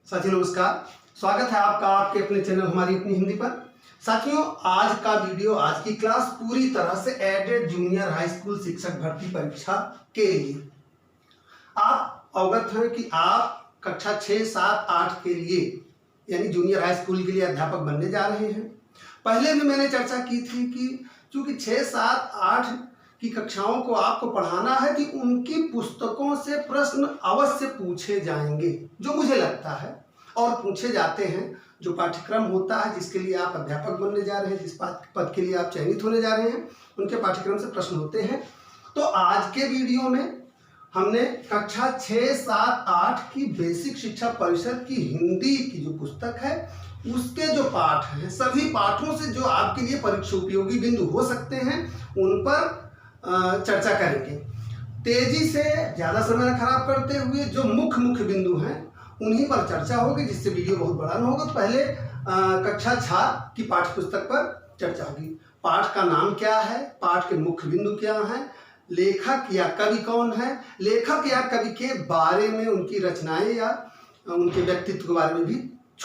साथियों नमस्कार, स्वागत है आपका आपके अपने चैनल हमारी अपनी हिंदी पर। साथियों आज का वीडियो, आज की क्लास पूरी तरह से एडेड जूनियर हाई स्कूल शिक्षक भर्ती परीक्षा के लिए। आप अवगत हैं कि आप कक्षा 6, 7, 8 के लिए यानी जूनियर हाई स्कूल के लिए अध्यापक बनने जा रहे हैं। पहले भी मैंने चर्चा की थी कि चूंकि 6, 7, 8 की कक्षाओं को आपको पढ़ाना है कि उनकी पुस्तकों से प्रश्न अवश्य पूछे जाएंगे, जो मुझे लगता है और पूछे जाते हैं। जो पाठ्यक्रम होता है जिसके लिए आप अध्यापक बनने जा रहे हैं, जिस पद के लिए आप चयनित होने जा रहे हैं, उनके पाठ्यक्रम से प्रश्न होते हैं। तो आज के वीडियो में हमने कक्षा 6, 7, 8 की बेसिक शिक्षा परिषद की हिंदी की जो पुस्तक है उसके जो पाठ हैं, सभी पाठों से जो आपके लिए परीक्षा उपयोगी बिंदु हो सकते हैं उन पर चर्चा करेंगे। तेजी से ज़्यादा समय न खराब करते हुए जो मुख्य बिंदु हैं उन्हीं पर चर्चा होगी, जिससे वीडियो बहुत बड़ा न होगा। तो पहले कक्षा 6 की पाठ्य पुस्तक पर चर्चा होगी। पाठ का नाम क्या है, पाठ के मुख्य बिंदु क्या हैं, लेखक या कवि कौन है, लेखक या कवि के बारे में, उनकी रचनाएं या उनके व्यक्तित्व के बारे में भी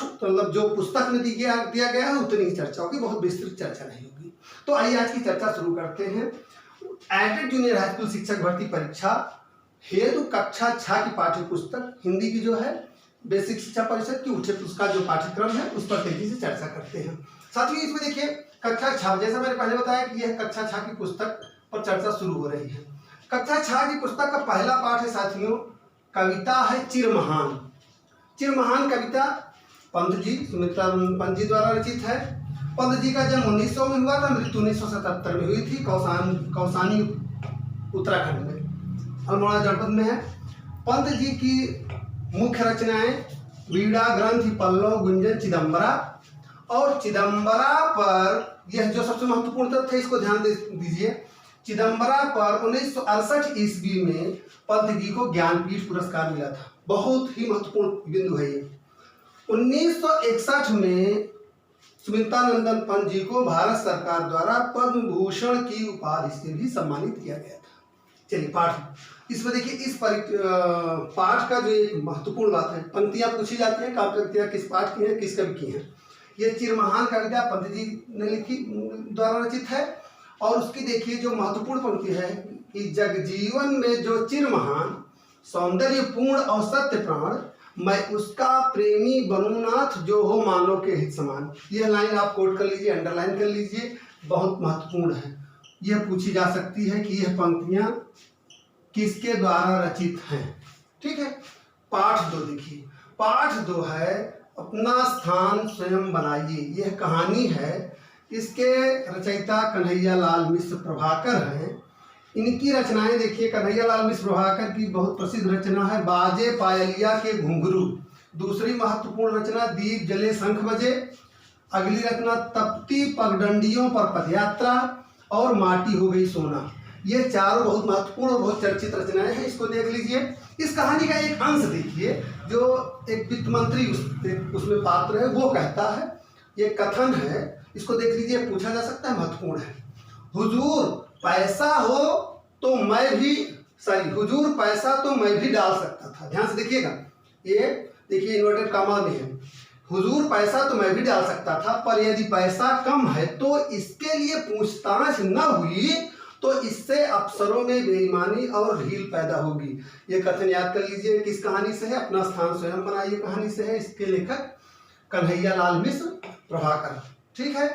मतलब जो पुस्तक में दिया गया है उतनी ही चर्चा होगी, बहुत विस्तृत चर्चा नहीं होगी। तो आइए आज की चर्चा शुरू करते हैं। एडेड जूनियर हाई स्कूल शिक्षक भर्ती परीक्षा हेतु कक्षा 6 की पाठ्य पुस्तक हिंदी की जो है बेसिक शिक्षा परिषद की, उसका जो पाठ्यक्रम है उस पर तेजी से चर्चा करते हैं। साथियों इसमें देखिए कक्षा 6, जैसा मैंने पहले बताया कि यह कक्षा 6 की पुस्तक पर चर्चा शुरू हो रही है। कक्षा 6 की पुस्तक का पहला पाठ है साथियों, कविता है चिरमहान। चिरमहान कविता पंत जी, सुमित्रा पंत जी द्वारा रचित है। पंत जी का जन्म 1900 में हुआ था, मृत्यु 1977 में हुई थी, कौसानी उत्तराखंड में, अल्मोड़ा जनपद में है। पंत जी की मुख्य रचनाएं वीणा, ग्रंथ, पल्लव, गुंजन, चिदंबरा। और चिदंबरा पर यह जो सबसे महत्वपूर्ण तथ्य है इसको ध्यान दीजिए, चिदंबरा पर 1968 ईस्वी में पंत जी को ज्ञानपीठ पुरस्कार मिला था। बहुत ही महत्वपूर्ण बिंदु है ये। 1961 में सुमित्रानंदन पंत जी को भारत सरकार द्वारा पद्म भूषण की उपाधि से भी सम्मानित किया गया था। चलिए पाठ इसमें देखिए, इस पाठ का जो एक महत्वपूर्ण बात है, पंक्तियां पूछी जाती हैं, पंक्तियां किस पाठ की हैं, किस कवि की हैं। ये चिरमहान कविता पंत जी ने लिखी द्वारा रचित है। और उसकी देखिए जो महत्वपूर्ण पंक्ति है कि जगजीवन में जो चिरमहान सौंदर्य पूर्ण और सत्य प्राण, मैं उसका प्रेमी बनूनाथ जो हो मानो के हित समान। यह लाइन आप कोट कर लीजिए, अंडरलाइन कर लीजिए, बहुत महत्वपूर्ण है। यह पूछी जा सकती है कि यह पंक्तियां किसके द्वारा रचित हैं। ठीक है। पाठ 2 देखिए, पाठ 2 है अपना स्थान स्वयं बनाइए। यह कहानी है, इसके रचयिता कन्हैया लाल मिश्र प्रभाकर हैं। इनकी रचनाएं देखिए, कन्हैया लाल मिश्र प्रभाकर की बहुत प्रसिद्ध रचना है बाजे पायलिया के घुंघरू। दूसरी महत्वपूर्ण रचना दीप जले शंख बजे। अगली रचना तपती पगडंडियों पर पदयात्रा और माटी हो गई सोना। ये चारों बहुत महत्वपूर्ण और बहुत चर्चित रचनाएं हैं, इसको देख लीजिए। इस कहानी का एक अंश देखिए, जो एक वित्त मंत्री उसमें पात्र है, वो कहता है, ये कथन है, इसको देख लीजिए, पूछा जा सकता है, महत्वपूर्ण है। हुजूर पैसा हो तो मैं भी हुजूर पैसा तो मैं भी डाल सकता था। ध्यान से देखिएगा, ये देखिए इन्वर्टेड कामा में है, हुजूर पैसा तो मैं भी डाल सकता था, पर यदि पैसा कम है तो इसके लिए पूछताछ न हुई तो इससे अफसरों में बेईमानी और ढील पैदा होगी। ये कथन याद कर लीजिए, किस कहानी से है, अपना स्थान स्वयं बनाइए कहानी से है। इसके लेखक कन्हैया लाल मिश्र प्रभाकर। ठीक है।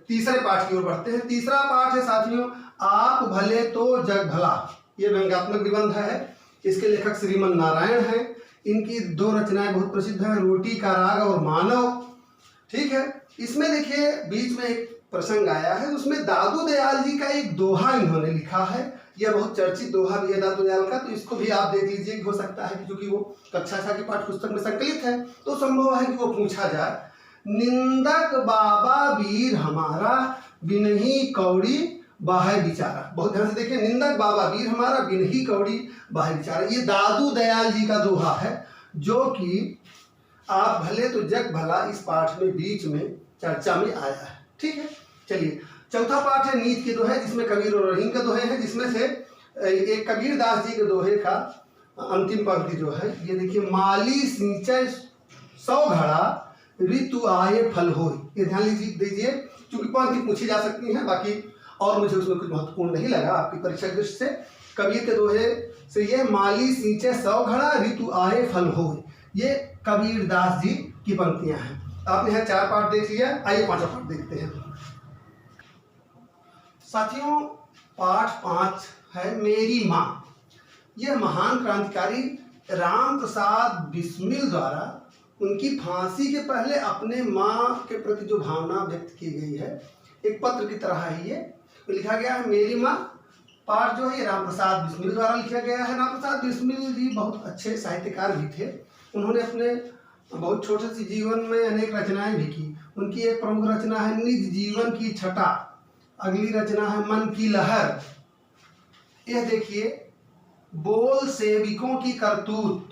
तीसरे पाठ की ओर बढ़ते हैं। तीसरा पाठ है साथियों, आप भले तो जग भला। ये व्यंग्यात्मक निबंध है, इसके लेखक श्रीमन नारायण हैं। इनकी 2 रचनाएं बहुत प्रसिद्ध हैं, रोटी का राग और मानव। ठीक है। इसमें देखिए बीच में एक प्रसंग आया है, उसमें दादू दयाल जी का एक दोहा इन्होंने लिखा है। यह बहुत चर्चित दोहा भी है दादू दयाल का, तो इसको भी आप देख लीजिए। हो सकता है क्योंकि वो कक्षा 6 की पाठ्य पुस्तक में संकलित है, तो संभव है कि वो पूछा जाए। निंदक बाबा वीर हमारा, बिनही कौड़ी बाहे बिचारा। बहुत ध्यान से देखिए, निंदक बाबा वीर हमारा, बिनही कौड़ी बाहे बिचारा। ये दादू दयाल जी का दोहा है, जो कि आप भले तो जग भला इस पाठ में बीच में चर्चा में आया है। ठीक है। चलिए चौथा पाठ है नीत के दोहे, जिसमें कबीर और रहीम के दोहे हैं, जिसमें से एक कबीर दास जी के दोहे का अंतिम पंक्ति जो है ये देखिए, माली सिंचय 100 घड़ा ऋतु आए फल होय। ये ध्यान दीजिए, क्योंकि पंक्ति पूछी जा सकती है, बाकी और मुझे उसमें कुछ महत्वपूर्ण नहीं लगा आपकी परीक्षा की दृष्टि से। कबीर के दोहे से ये माली सिंचय 100 घड़ा ऋतु आए फल होय, ये कबीर दास जी की पंक्तियां हैं। आपने यहाँ 4 पाठ देख लिया, आइए 5वां पाठ देखते हैं। साथियों, पाठ 5 है मेरी माँ। यह महान क्रांतिकारी राम प्रसाद बिस्मिल द्वारा उनकी फांसी के पहले अपने माँ के प्रति जो भावना व्यक्त की गई है, एक पत्र की तरह है। ये लिखा गया है मेरी माँ। पाठ जो है ये राम प्रसाद बिस्मिल द्वारा लिखा गया है। राम प्रसाद बिस्मिल जी बहुत अच्छे साहित्यकार भी थे। उन्होंने अपने बहुत छोटे से जीवन में अनेक रचनाएं भी की। उनकी एक प्रमुख रचना है निज जीवन की छटा, अगली रचना है मन की लहर। यह देखिए, बोल सेविकों की करतूत,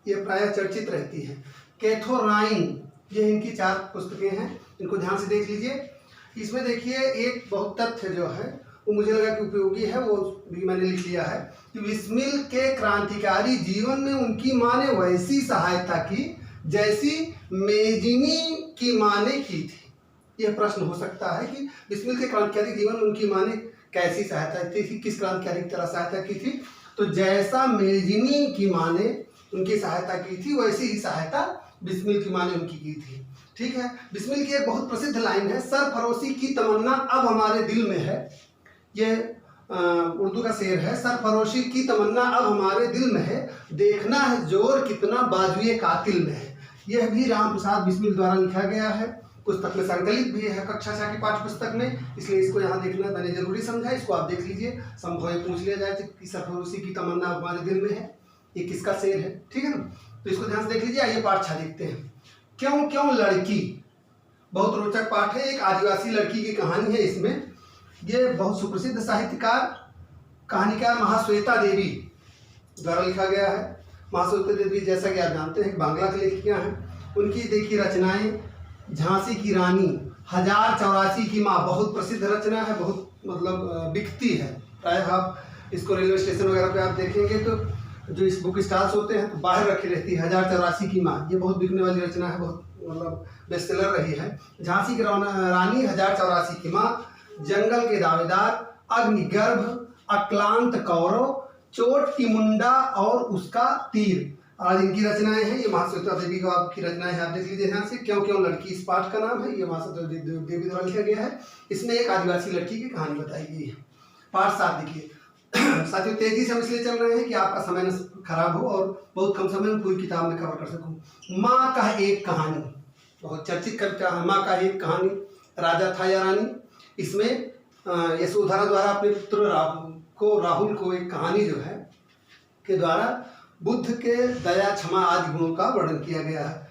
ये प्रायः चर्चित रहती है। कैथोराइन, ये इनकी 4 पुस्तकें हैं, इनको ध्यान से देख लीजिए। इसमें देखिए एक बहुत तथ्य जो है वो मुझे लगा कि उपयोगी है, वो भी मैंने लिख लिया है कि बिस्मिल के क्रांतिकारी जीवन में उनकी माँ ने वैसी सहायता की जैसी मेजिनी की माँ ने की थी। यह प्रश्न हो सकता है कि बिस्मिल के क्रांतिकारी जीवन में उनकी माँ ने कैसी सहायता की थी, किस क्रांतिकारी की तरह सहायता की थी। तो जैसा मेजिनी की माँ ने उनकी सहायता की थी, वैसी ही सहायता बिस्मिल की माँ ने उनकी की थी। ठीक है। बिस्मिल की एक बहुत प्रसिद्ध लाइन है, सरफरोशी की तमन्ना अब हमारे दिल में है। ये उर्दू का शेर है, सरफरोशी की तमन्ना अब हमारे दिल में है, देखना है जोर कितना बाजुए कातिल में है। यह भी राम प्रसाद बिस्मिल द्वारा लिखा गया है, पुस्तक में संकलित भी है कक्षा 6 की पाठ्य पुस्तक में, इसलिए इसको यहाँ देखना मैंने जरूरी समझा। इसको आप देख लीजिए, संभव पूछ लिया जाए कि सरफरोशी की तमन्ना हमारे दिल में है, ये किसका शेर है। ठीक है ना, तो इसको ध्यान से देख लीजिए। आइए पाठ 6 देखते हैं। क्यों क्यों लड़की, बहुत रोचक पाठ है। एक आदिवासी लड़की की कहानी है इसमें। ये बहुत सुप्रसिद्ध साहित्यकार कहानीकार महाश्वेता देवी द्वारा लिखा गया है। महाश्वेता देवी जैसा कि आप जानते हैं बांग्ला की लेखिका हैं। उनकी देखिए रचनाएं, झांसी की रानी, 1084 की माँ, बहुत प्रसिद्ध रचना है, बहुत मतलब बिकती है। प्रायः आप इसको रेलवे स्टेशन वगैरह पे आप देखेंगे तो जो इस बुक स्टॉल्स होते हैं तो बाहर रखी रहती है। 1084 की माँ, ये बहुत बिकने वाली रचना है, बहुत मतलब बेस्टसेलर रही है। झांसी की रानी, 1084 की माँ, जंगल के दावेदार, अग्निगर्भ, अक्लांत कौरव, चोट की मुंडा और उसका तीर, आज इनकी रचनाएं हैं। ये महाश्वेता देवी को आपकी रचनाएं हैं, आप देख लीजिए ध्यान से। क्यों क्यों लड़की इस पाठ का नाम है, ये महाश्वेता देवी द्वारा लिखा गया है। इसमें एक आदिवासी लड़की की कहानी बताई गई है। पाठ 7 देखिए। साथियों, तेजी से हम इसलिए चल रहे हैं कि आपका समय न खराब हो और बहुत कम समय में पूरी किताब में कवर कर सकूं। माँ का एक कहानी, बहुत चर्चित कविता है माँ का एक कहानी। राजा था या रानी, इसमें यशोधरा द्वारा अपने पुत्र राहुल को एक कहानी जो है के द्वारा बुद्ध के दया, क्षमा आदि गुणों का वर्णन किया गया है।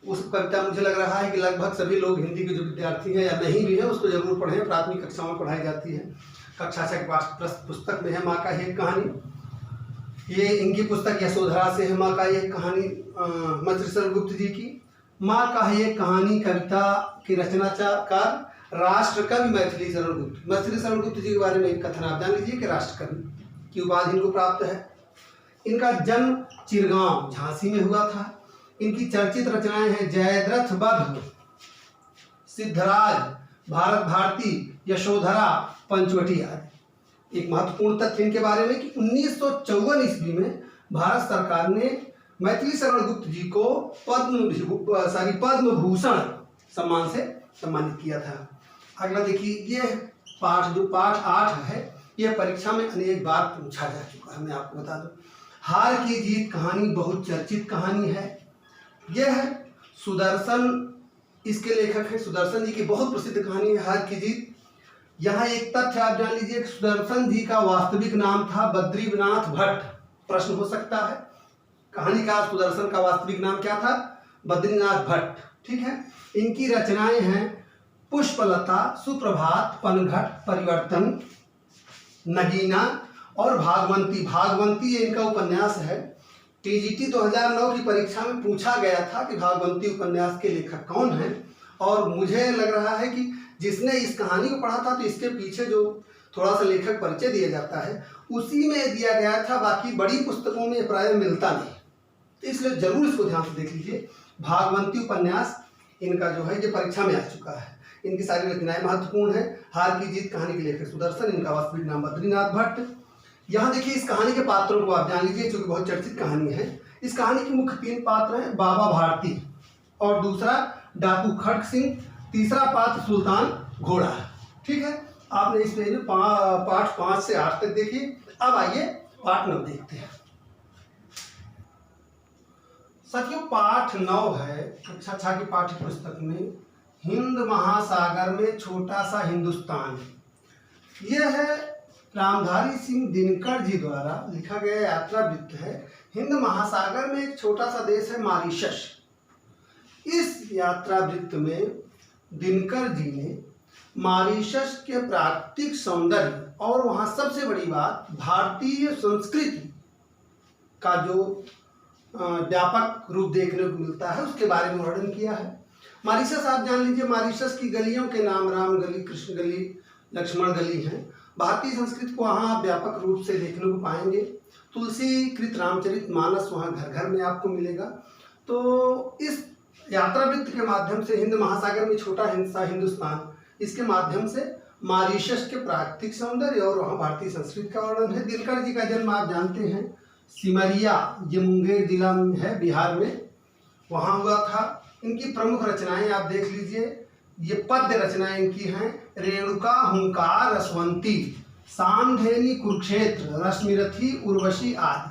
उस कविता मुझे लग रहा है कि लगभग सभी लोग हिंदी के जो विद्यार्थी हैं या नहीं भी है उसको जरूर पढ़ें, प्राथमिक कक्षाओं में पढ़ाई जाती है। कक्षा 6 की पुस्तक में है माँ का एक कहानी। ये इनकी पुस्तक यशोधरा से है माँ का एक कहानी, मैत्री शरण गुप्त जी की। माँ का एक कहानी कविता की रचनाकार राष्ट्र कवि मैथिली शरण गुप्त। मैथिली शरण गुप्त जी के बारे में एक कथन आप जान लीजिए कि राष्ट्र कवि की उपाधि इनको प्राप्त है। इनका जन्म चिरगांव झांसी में हुआ था। इनकी चर्चित रचनाएं हैं जयद्रथ वध, सिद्धराज, भारत भारती, यशोधरा, पंचवटी आदि। एक महत्वपूर्ण तथ्य इनके बारे में कि 1954 ईस्वी में भारत सरकार ने मैथिली शरण गुप्त जी को पद्म भूषण सम्मान से सम्मानित किया था। अगला देखिए, ये पाठ जो पाठ 8 है, यह परीक्षा में अनेक बार पूछा जा चुका है। मैं आपको बता दूं, हार की जीत कहानी बहुत चर्चित कहानी है। यह सुदर्शन इसके लेखक हैं, सुदर्शन जी की बहुत प्रसिद्ध कहानी है हार की जीत। यहाँ एक तथ्य आप जान लीजिए, सुदर्शन जी का वास्तविक नाम था बद्रीनाथ भट्ट। प्रश्न हो सकता है, कहानीकार सुदर्शन का वास्तविक नाम क्या था? बद्रीनाथ भट्ट। ठीक है। इनकी रचनाएं हैं पुष्पलता, सुप्रभात, पनघट, परिवर्तन, नगीना और भागवंती। भागवंती ये इनका उपन्यास है। टीजीटी 2009 की परीक्षा में पूछा गया था कि भागवंती उपन्यास के लेखक कौन हैं, और मुझे लग रहा है कि जिसने इस कहानी को पढ़ा था तो इसके पीछे जो थोड़ा सा लेखक परिचय दिया जाता है उसी में दिया गया था, बाकी बड़ी पुस्तकों में प्राय मिलता नहीं, तो इसलिए जरूर इसको ध्यान से देख लीजिए। भागवंती उपन्यास इनका जो है ये परीक्षा में आ चुका है। इनकी सारी रचनाएं महत्वपूर्ण है। हार की जीत कहानी के लेखक सुदर्शन, इनका वास्तविक नाम बद्रीनाथ भट्ट। यहाँ देखिए इस कहानी के पात्रों को आप जान लीजिए, क्योंकि बहुत चर्चित कहानी है। इस कहानी के मुख्य 3 पात्र हैं, बाबा भारती, और दूसरा डाकू खड़क सिंह, तीसरा पात्र सुल्तान घोड़ा। ठीक है, आपने इस पेज में पाठ 5 से 8 तक देखिए। अब आइए पाठ 9 देखते हैं। साथियों पाठ 9 है कक्षा 6 की पाठ्य पुस्तक में, हिंद महासागर में छोटा सा हिंदुस्तान। यह है रामधारी सिंह दिनकर जी द्वारा लिखा गया यात्रा वृत्त है। हिंद महासागर में एक छोटा सा देश है मॉरिशस। इस यात्रा वृत्त में दिनकर जी ने मॉरिशस के प्राकृतिक सौंदर्य और वहाँ सबसे बड़ी बात भारतीय संस्कृति का जो व्यापक रूप देखने को मिलता है उसके बारे में वर्णन किया है। मॉरिशस आप जान लीजिए, मॉरिशस की गलियों के नाम राम गली, कृष्ण गली, लक्ष्मण गली हैं। भारतीय संस्कृति को वहाँ आप व्यापक रूप से देखने को पाएंगे। तुलसी कृत रामचरित मानस वहाँ घर घर में आपको मिलेगा। तो इस यात्रा वृत्त के माध्यम से हिंद महासागर में छोटा हिस्सा हिंदुस्तान, इसके माध्यम से मॉरिशस के प्राकृतिक सौंदर्य और वहाँ भारतीय संस्कृति का वर्णन है। दिनकर जी का जन्म आप जानते हैं सिमरिया, ये मुंगेर जिला में है, बिहार में, वहाँ हुआ था। इनकी प्रमुख रचनाएं आप देख लीजिए, ये पद्य रचनाएं इनकी हैं, रेणुका, हुंकार, रसवंती, सामधेनी, कुरुक्षेत्र, रश्मिरथी, उर्वशी आदि।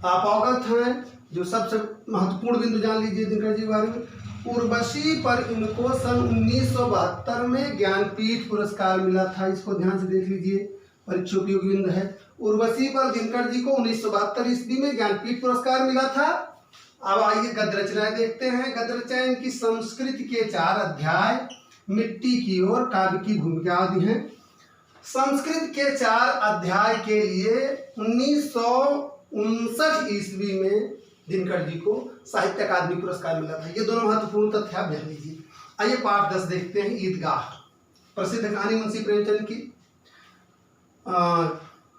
आप अवगत हैं। जो सबसे महत्वपूर्ण बिंदु जान लीजिए दिनकर जी के बारे में, उर्वशी पर इनको सन 1972 में ज्ञानपीठ पुरस्कार मिला था। इसको ध्यान से देख लीजिए, परीक्षोपयोगी बिंदु है। उर्वशी पर दिनकर जी को 1972 ईस्वी में ज्ञानपीठ पुरस्कार मिला था। अब आइए गद्य रचनाएं देखते हैं। गद्य रचनाएं इनकी संस्कृति के 4 अध्याय, मिट्टी की ओर, काव्य की भूमिका आदि हैं। संस्कृत के 4 अध्याय के लिए 1959 ईस्वी में दिनकर जी को साहित्य अकादमी पुरस्कार मिला था। ये दोनों महत्वपूर्ण तथ्य आप जान लीजिए। आइए पाठ 10 देखते हैं। ईदगाह, प्रसिद्ध कहानी मुंशी प्रेमचंद की।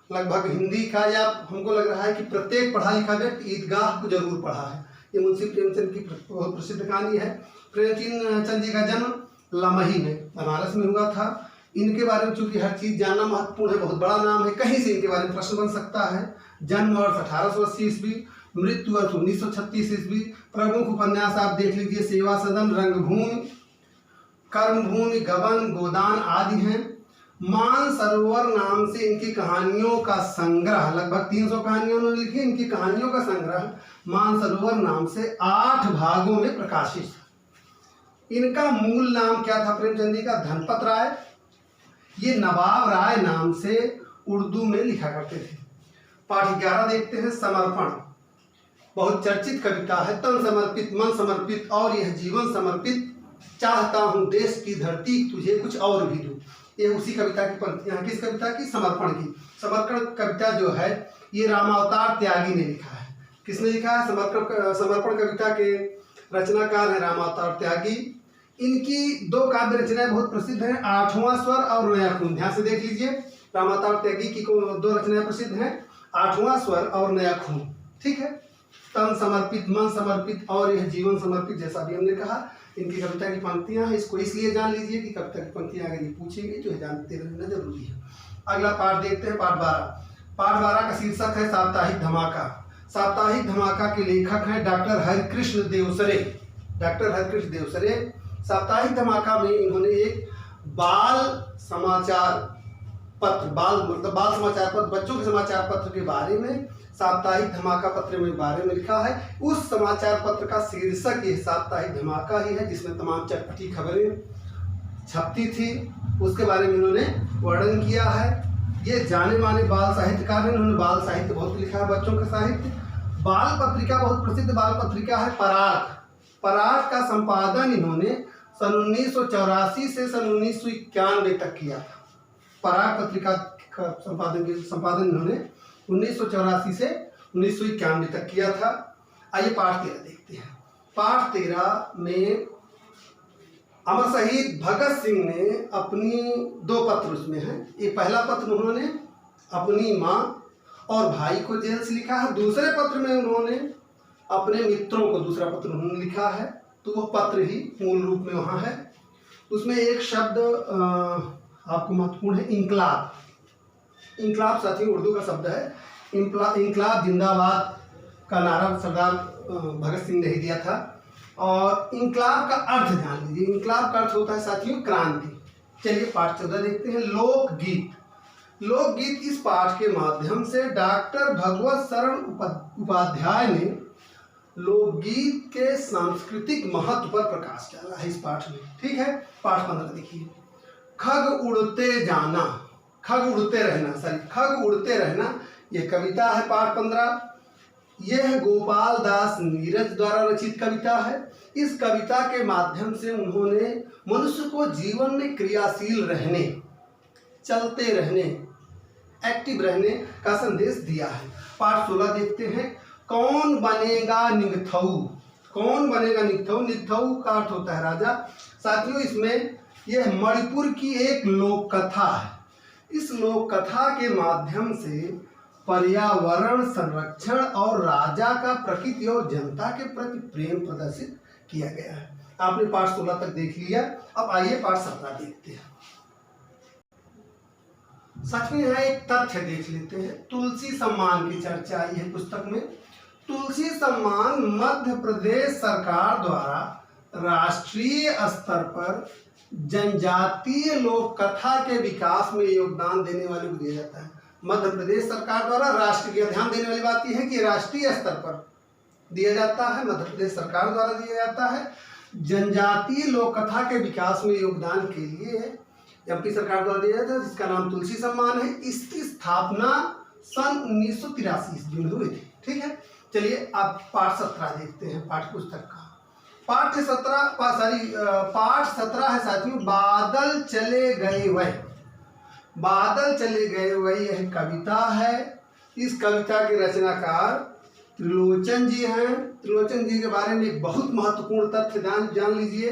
लगभग हिंदी का, या हमको लग रहा है कि प्रत्येक पढ़ा लिखा व्यक्ति ईदगाह को जरूर पढ़ा है। ये मुंशी प्रेमचंद की बहुत प्रसिद्ध कहानी है। प्रेमचंद जी का जन्म लमही में, बनारस में हुआ था। इनके बारे में चूंकि हर चीज जानना महत्वपूर्ण है, बहुत बड़ा नाम है, कहीं से इनके बारे में प्रश्न बन सकता है। जन्म वर्ष 1880 ईस्वी, मृत्यु वर्ष 1936 ईस्वी। प्रमुख उपन्यास आप देख लीजिए, सेवा सदन, रंगभूमि, कर्मभूमि, गबन, गोदान आदि हैं। मानसरोवर नाम से इनकी कहानियों का संग्रह, लगभग 300 कहानियों उन्होंने लिखी। इनकी कहानियों का संग्रह मानसरोवर नाम से 8 भागों में प्रकाशित है। इनका मूल नाम क्या था प्रेमचंद जी का? धनपत राय। ये नवाब राय नाम से उर्दू में लिखा करते थे। पाठ 11 देखते हैं। समर्पण, बहुत चर्चित कविता है। तन समर्पित, मन समर्पित और यह जीवन समर्पित, चाहता हूँ देश की धरती तुझे कुछ और भी दूं। ये उसी कविता की पंक्तियां, किस कविता की? समर्पण की। समर्पण कविता जो है ये रामावतार त्यागी ने लिखा है। किसने लिखा है? समर्पण कविता के रचनाकार है रामावतार त्यागी। इनकी 2 काव्य रचनाएं बहुत प्रसिद्ध हैं, 8वां स्वर और नया खून। ध्यान से देख लीजिए, रामावतार त्यागी की 2 रचनाएं प्रसिद्ध हैं, 8वां स्वर और नया खून। ठीक है, तन समर्पित, मन समर्पित और यह जीवन समर्पित, जैसा भी हमने कहा। इनकी कविता की पंक्तियां हैं। इसको इसलिए जान लीजिए कि कविता की पंक्तियां अगर ये पूछेंगे तो जानते रहना जरूरी है। अगला पाठ देखते हैं, पाठ 12। पाठ 12 का शीर्षक है साप्ताहिक धमाका। साप्ताहिक धमाका के लेखक हैं डॉक्टर हरिकृष्ण देवसरे। डॉक्टर हरिकृष्ण देवसरे साप्ताहिक धमाका में इन्होंने एक बाल समाचार पत्र, बाल समाचार पत्र, बच्चों के समाचार पत्र के बारे में, साप्ताहिक धमाका पत्र में बारे में लिखा है। उस समाचार पत्र का शीर्षक ये साप्ताहिक धमाका ही है, जिसमें तमाम चटपटी खबरें छपती थी। उसके बारे में इन्होंने वर्णन किया है। ये जाने माने बाल साहित्यकार हैं। इन्होंने बाल साहित्य बहुत लिखा है, बच्चों का साहित्य। बाल पत्रिका, बहुत प्रसिद्ध बाल पत्रिका है पराग। पराग का संपादन इन्होंने सन 1984 से सन 1991 तक किया था। पराग पत्रिका का संपादन इन्होंने 1984 से 1991 तक किया था। आइए पाठ 13 देखते हैं। पाठ 13 में अमर शहीद भगत सिंह ने अपनी 2 पत्र उसमें हैं। ये पहला पत्र उन्होंने अपनी माँ और भाई को जेल से लिखा है। दूसरे पत्र में उन्होंने अपने मित्रों को दूसरा पत्र उन्होंने लिखा है, तो वह पत्र ही मूल रूप में वहाँ है। उसमें एक शब्द आपको महत्वपूर्ण है, इंकलाब। इंकलाब साथियों उर्दू का शब्द है। इंकलाब जिंदाबाद का नारा सरदार भगत सिंह ने ही दिया था। और इंकलाब का अर्थ जान लीजिए। इंकलाब का अर्थ होता है साथियों क्रांति। चलिए पाठ 14 देखते हैं, लोकगीत। लोकगीत इस पाठ के माध्यम से डॉक्टर भगवत शरण उपाध्याय ने लोकगीत के सांस्कृतिक महत्व पर प्रकाश डाला है इस पाठ में। ठीक है, पाठ 15 देखिए, खग उड़ते जाना, खग उड़ते रहना, खग उड़ते रहना, यह कविता है पाठ 15। यह गोपाल दास नीरज द्वारा रचित कविता है। इस कविता के माध्यम से उन्होंने मनुष्य को जीवन में क्रियाशील रहने, चलते रहने, एक्टिव रहने का संदेश दिया है। पाठ 16 देखते हैं, कौन बनेगा निगथऊ। कौन बनेगा निगथऊ, निगथऊ का अर्थ होता है राजा। साथियों इसमें यह मणिपुर की एक लोक कथा है। इस लोक कथा के माध्यम से पर्यावरण संरक्षण और राजा का प्रकृति और जनता के प्रति प्रेम प्रदर्शित किया गया है। आपने पाठ 16 तक देख लिया। अब आइए पाठ 17 देखते हैं। सच में यहाँ एक तथ्य देख लेते हैं। तुलसी सम्मान की चर्चा आई है पुस्तक में। तुलसी सम्मान मध्य प्रदेश सरकार द्वारा राष्ट्रीय स्तर पर जनजातीय लोक कथा के विकास में योगदान देने वाले को दिया जाता है। मध्य प्रदेश सरकार द्वारा राष्ट्रीय, ध्यान देने वाली बात यह है कि राष्ट्रीय स्तर पर दिया जाता है, मध्य प्रदेश सरकार द्वारा दिया जाता है। जनजातीय लोक कथा के विकास में योगदान के लिए एमपी सरकार द्वारा दिया जाता है, जिसका नाम तुलसी सम्मान है। इसकी स्थापना सन 1983 ईस्वी में हुई थी। ठीक है, चलिए आप पाठ 17 देखते हैं पाठ्य पुस्तक का। पाठ 17 है साथियों, बादल चले गए वह। बादल चले गए वह यह कविता है। इस कविता के रचनाकार त्रिलोचन जी हैं। त्रिलोचन जी के बारे में एक बहुत महत्वपूर्ण तथ्य जान लीजिए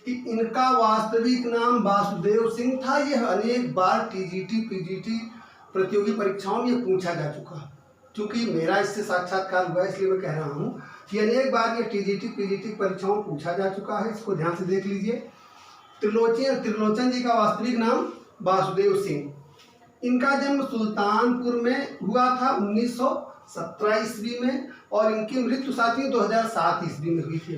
कि इनका वास्तविक नाम वासुदेव सिंह था। यह अनेक बार टीजीटी पीजीटी प्रतियोगी परीक्षाओं में पूछा जा चुका। क्योंकि मेरा इससे साक्षात्कार हुआ इसलिए मैं कह रहा हूँ कि अनेक बार ये टीजीटी पीजीटी परीक्षाओं में पूछा जा चुका है। इसको ध्यान से देख लीजिए। त्रिलोचन जी का वास्तविक नाम वासुदेव सिंह। इनका जन्म सुल्तानपुर में हुआ था 1917 ईस्वी में और इनकी मृत्यु साथियों 2007 ईस्वी में हुई थी।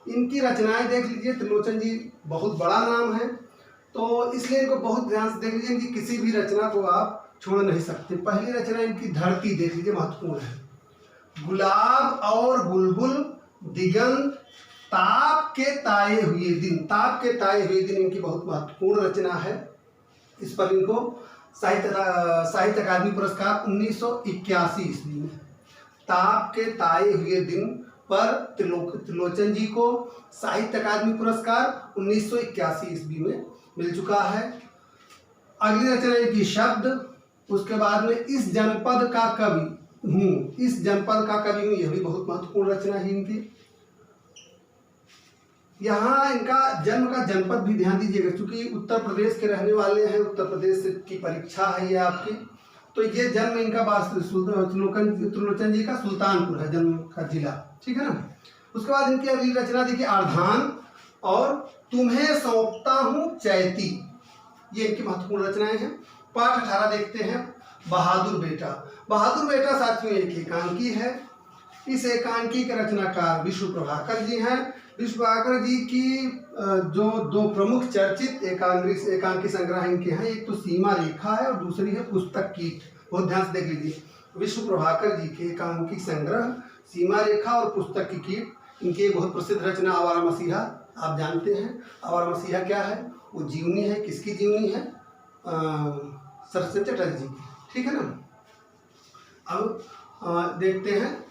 इनकी रचनाएं देख लीजिए। त्रिलोचन जी बहुत बड़ा नाम है, तो इसलिए इनको बहुत ध्यान से देख लीजिए। इनकी किसी भी रचना को आप छोड़ नहीं सकते। पहली रचना इनकी धरती देख लीजिए, महत्वपूर्ण है। गुलाब और बुलबुल, दिगंत, ताप के ताए हुए दिन। ताप के ताए हुए दिन इनकी बहुत महत्वपूर्ण रचना है। इस पर इनको साहित्य अकादमी पुरस्कार 1981 ईस्वी में, ताप के ताए हुए दिन पर त्रिलोचन जी को साहित्य अकादमी पुरस्कार 1981 ईस्वी में मिल चुका है। अगली रचना इनकी शब्द। उसके बाद में इस जनपद का कवि हूँ। इस जनपद का कवि हूँ, यह भी बहुत महत्वपूर्ण रचना है इनकी। यहाँ इनका जन्म का जनपद भी ध्यान दीजिएगा, क्योंकि उत्तर प्रदेश के रहने वाले हैं। उत्तर प्रदेश की परीक्षा है ये आपकी। तो ये जन्म इनका त्रिलोचन जी का सुल्तानपुर है, जन्म का जिला। ठीक है ना। उसके बाद इनकी अगली रचना देखिए, आर्धान और तुम्हें सौंपता हूँ चैती। ये इनकी महत्वपूर्ण रचनाएं हैं। पाठ 18 देखते हैं, बहादुर बेटा। बहादुर बेटा साथियों एक एकांकी है। इस एकांकी के रचनाकार विश्व प्रभाकर जी हैं। विश्व प्रभाकर जी की जो दो प्रमुख चर्चित एकांकी संग्रह इनके हैं, एक तो सीमा रेखा है और दूसरी है पुस्तक कीट। बहुत ध्यान से देख लीजिए। विश्व प्रभाकर जी के एकांकी संग्रह सीमा रेखा और पुस्तक की कीट। इनकी एक बहुत प्रसिद्ध रचना आवारा मसीहा, आप जानते हैं आवारा मसीहा क्या है। वो जीवनी है, किसकी जीवनी है? सरस्वती चटर्जी जी की। ठीक है ना। अब देखते हैं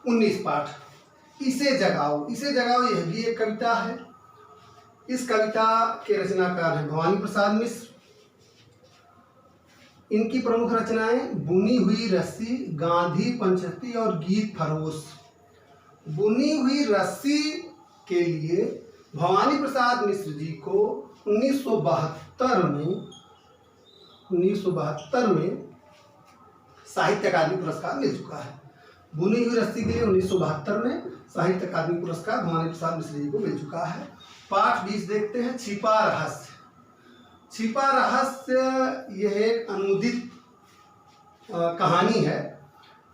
19 पाठ, इसे जगाओ। इसे जगाओ यह भी एक कविता है। इस कविता के रचनाकार हैं भवानी प्रसाद मिश्र। इनकी प्रमुख रचनाएं बुनी हुई रस्सी, गांधी पंचहती और गीत फरोश। बुनी हुई रस्सी के लिए भवानी प्रसाद मिश्र जी को 1972 में 1972 में साहित्य अकादमी पुरस्कार मिल चुका है। बुनी हुई रस्सी के लिए 1972 में साहित्य अकादमी पुरस्कार भवानी प्रसाद मिश्र जी को मिल चुका है। पाठ 20 देखते हैं, छिपा रहस्य। छिपा रहस्य यह एक अनुदित कहानी है।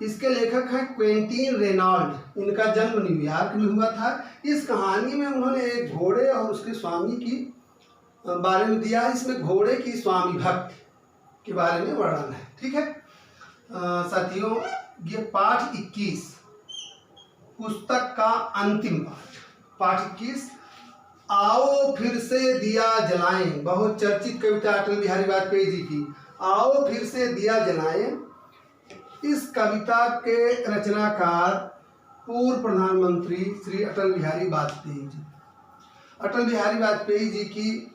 इसके लेखक हैं क्वेंटीन रेनॉल्ड। इनका जन्म न्यूयॉर्क में हुआ था। इस कहानी में उन्होंने एक घोड़े और उसके स्वामी की बारे में दिया है। इसमें घोड़े की स्वामी भक्ति के बारे में वर्णन है। ठीक है साथियों, ये पाठ 21 पुस्तक का अंतिम पाठ 21, आओ फिर से दिया जलाएं। बहुत चर्चित कविता अटल बिहारी वाजपेयी जी की, आओ फिर से दिया जलाएं। इस कविता के रचनाकार पूर्व प्रधानमंत्री श्री अटल बिहारी वाजपेयी जी। अटल बिहारी वाजपेयी जी की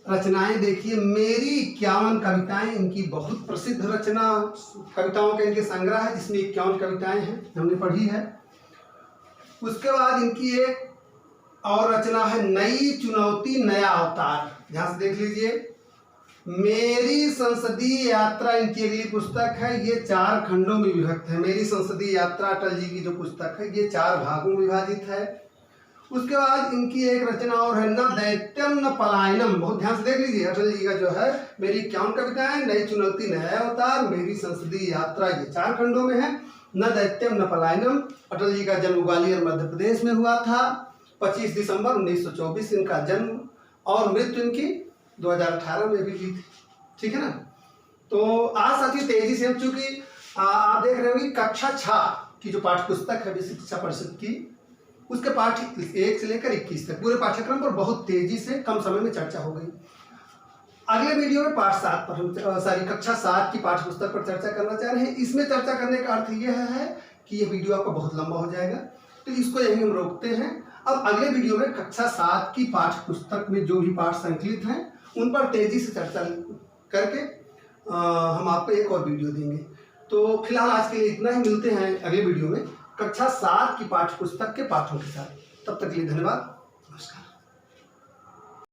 रचनाएं देखिए, मेरी 51 कविताएं इनकी बहुत प्रसिद्ध रचना, कविताओं के इनके संग्रह है जिसमें 51 कविताएं हैं, हमने पढ़ी है। उसके बाद इनकी एक और रचना है नई चुनौती नया अवतार। ध्यान से देख लीजिए, मेरी संसदीय यात्रा इनकी अगली पुस्तक है। ये 4 खंडों में विभक्त है। मेरी संसदीय यात्रा अटल जी की जो पुस्तक है ये 4 भागों में विभाजित है। उसके बाद इनकी एक रचना और है, न दैत्यम न पलायनम। बहुत ध्यान से देख लीजिए, अटल जी का जो है मेरी 51 कविताएं, नई चुनौती नया अवतार, मेरी संसदीय यात्रा, ये 4 खंडों में है। न दैत्यम न पलायनम। अटल जी का जन्म ग्वालियर मध्य प्रदेश में हुआ था। 25 दिसंबर 1924 इनका जन्म, और मृत्यु इनकी 2018 में भी हुई थी। ठीक है ना। तो आज साथियों तेजी से, चूंकि आप देख रहे होंगे कक्षा 6 की जो पाठ्य पुस्तक है विश्व शिक्षा परिषद की, उसके पाठ 1 से लेकर 21 तक पूरे पाठ्यक्रम पर बहुत तेजी से कम समय में चर्चा हो गई। अगले वीडियो में पाठ 7 पर हम कक्षा 7 की पाठ्य पुस्तक पर चर्चा करना चाह रहे हैं। इसमें चर्चा करने का अर्थ यह है कि यह वीडियो आपका बहुत लंबा हो जाएगा, तो इसको यहीं हम रोकते हैं। अब अगले वीडियो में कक्षा 7 की पाठ्य पुस्तक में जो भी पाठ संकलित हैं उन पर तेजी से चर्चा करके हम आपको एक और वीडियो देंगे। तो फिलहाल आज के लिए इतना ही। मिलते हैं अगले वीडियो में कक्षा 7 की पाठ्य पुस्तक के पाठों के साथ। तब तक के लिए धन्यवाद।